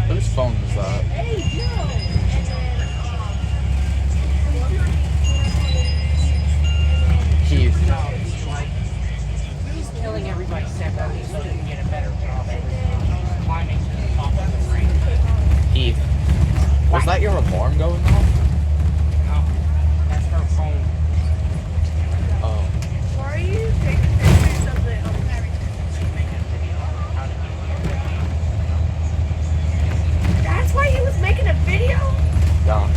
Whose phone is that? Keith. He's killing everybody separately so he can get a better job every time. Climbing to the top of the frame. Keith. Was that your alarm going off? No, that's her phone. Oh. Why are you taking pictures of the That's why he was making a video? Yeah.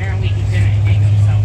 Apparently he didn't hang himself.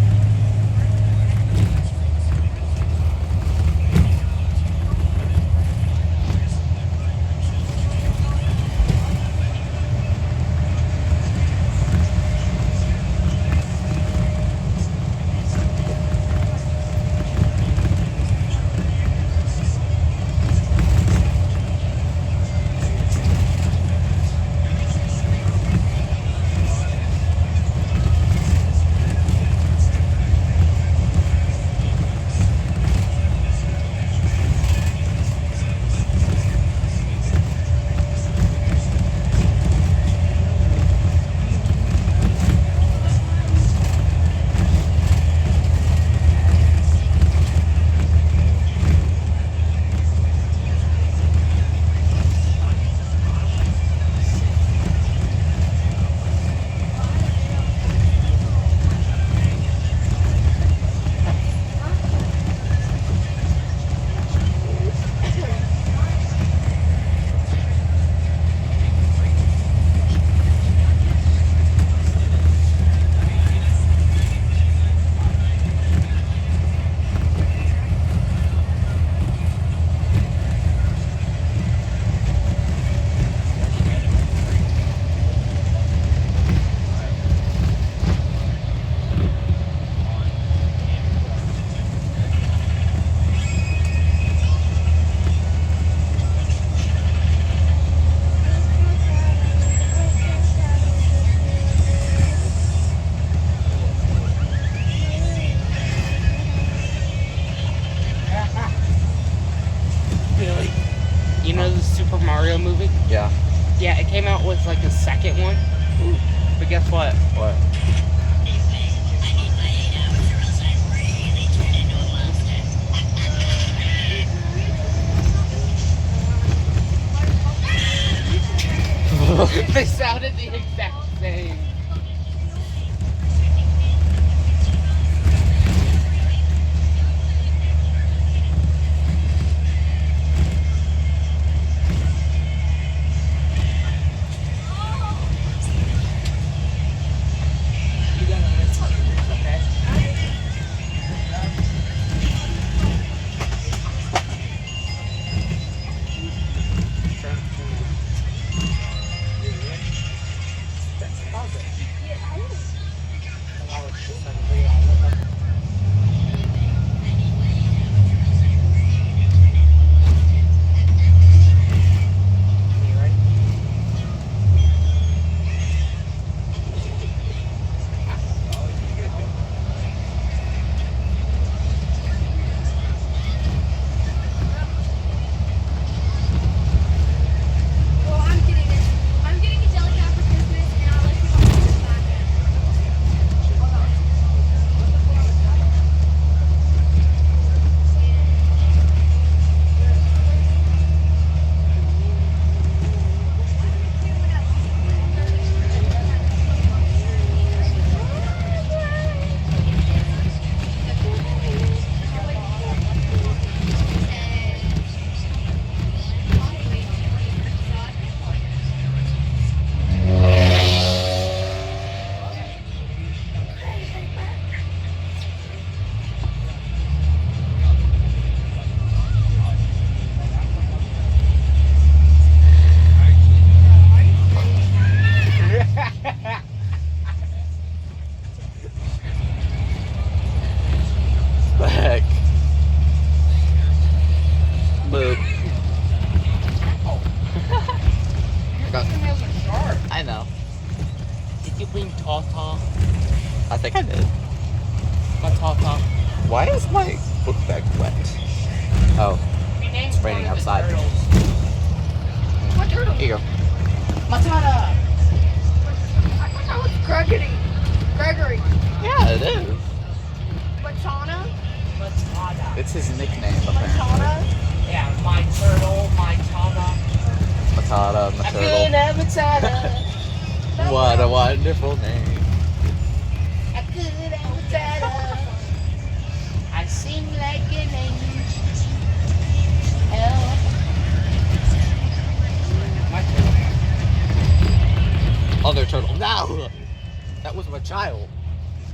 You know the Super Mario movie? Yeah. Yeah, it came out with like a second one. Ooh. But guess what? What? They sounded the exact same. Did you bring Tata? I think I did. My Tata. Why is my book bag wet? Oh, We named It's raining one of the outside. turtles. What turtle? here you go. Matata! I thought that was Gregory. Gregory. Yeah, it is. Matana. Matata. It's his nickname, apparently. Matana. Yeah, my turtle, my Tata. Matata, I Maturtle. could have Matata. What a wonderful name. I could have Matata. I sing like an angel. My turtle. Other turtle. No! That was my child.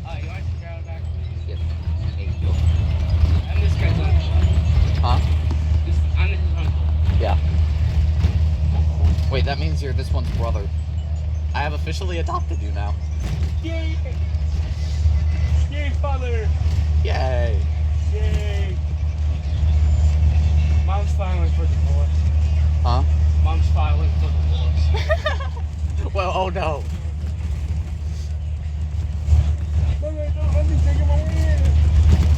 Oh, you want to grab it back? Yes. There you go. I'm this guy's uncle. Huh? I'm his uncle. Yeah. Wait, that means you're this one's brother. I have officially adopted you now. Yay! Yay, father! Yay! Yay! Mom's filing for divorce. Huh? Mom's filing for divorce. Well, oh no. Mama, don't let me take him away!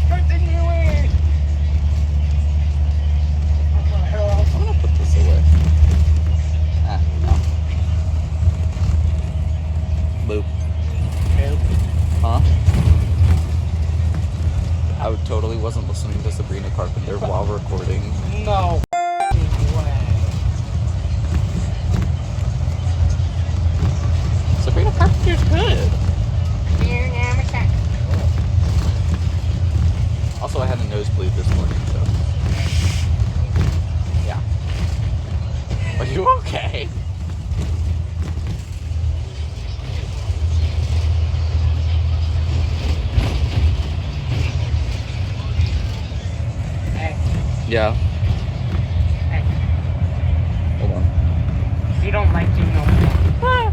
Don't take me away! I'm gonna put this away. Ah, no. Boop. Huh? I totally wasn't listening to Sabrina Carpenter while recording. No way. Sabrina Carpenter's good. Also, I had a nosebleed this morning, so. Yeah. Are you okay? Hey, Yeah. hey. Hold on. You don't like you no more.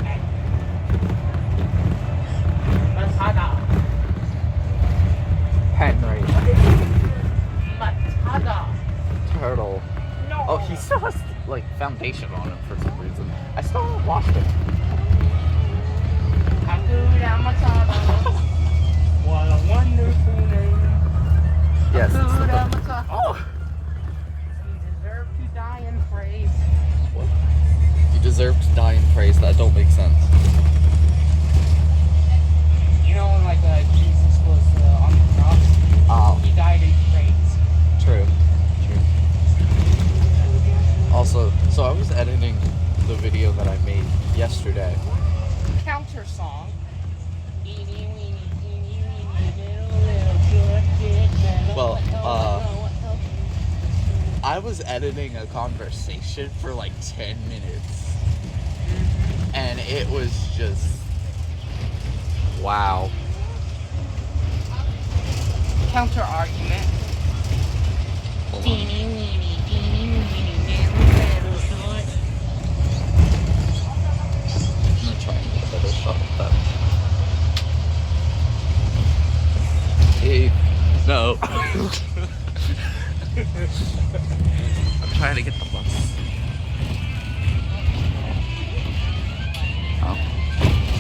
Hey. Matata. Henry. Matata. Turtle. No. Oh, he still has, like, foundation on him for some reason. I still haven't washed it. Hakuna Matata. What a wonderful name. Yes. it's Hakuna the- Matata. Oh! You deserve to die in praise. What? You deserve to die in praise. That don't make sense. You know when like Jesus was on the cross? Oh, He died in praise. true. True. Also, so I was editing the video that I made yesterday. Counter song. Eeny, weeny, teeny, weeny, little good, big man. Well, I was editing a conversation for like 10 minutes. And it was just... Wow. Counter argument. Hold on. Teeny, weeny, teeny, weeny, little good. I'm gonna try and get a better shot of that. Hey, no. I'm trying to get the bus. Oh,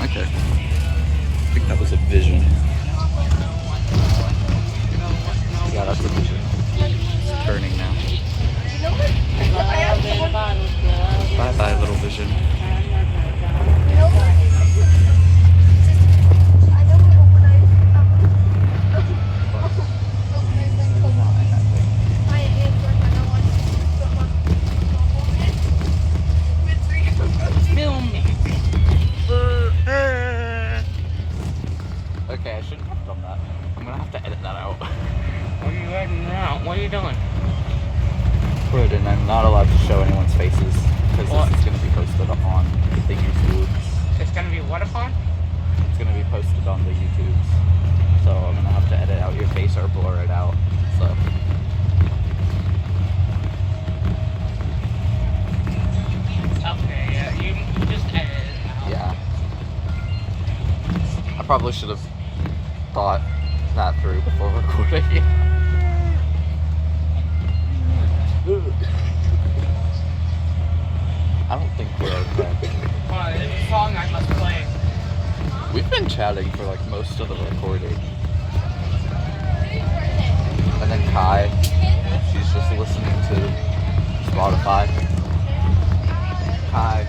okay. I think that was a vision. Yeah, that's a vision. It's turning now. You know what? I have someone. Bye bye, little vision. You know what? I know what overnight. My hands are kind of Film me. Okay, I shouldn't have done that. I'm gonna have to edit that out. What are you editing out? What are you doing? Good, and I'm not allowed to show anyone's faces because What? this is gonna be posted on the YouTubes. It's gonna be what upon? It's gonna be posted on the YouTubes. So I'm gonna have to edit out your face or blur it out. So Okay, yeah, you just edit it out. yeah. I probably should have thought that through before recording it. I don't We've been chatting for like most of the recording. And then Kai, she's just listening to Spotify. Kai.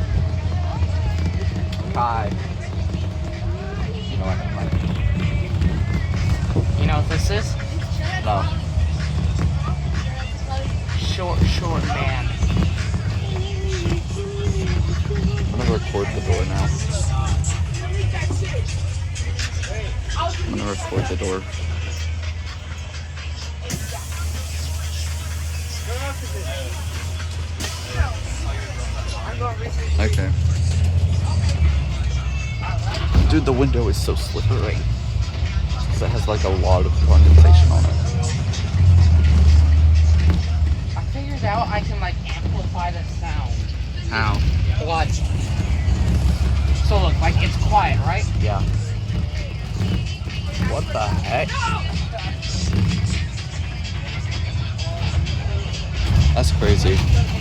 You know what I mean, like, You know what this is? no. Short man. I'm gonna record the door now. I'm gonna record the door. Okay. Dude, the window is so slippery. Because it has like a lot of condensation on it. I figured out I can like amplify the sound. How? Watch. So look, like it's quiet, right? Yeah. What the heck? That's crazy.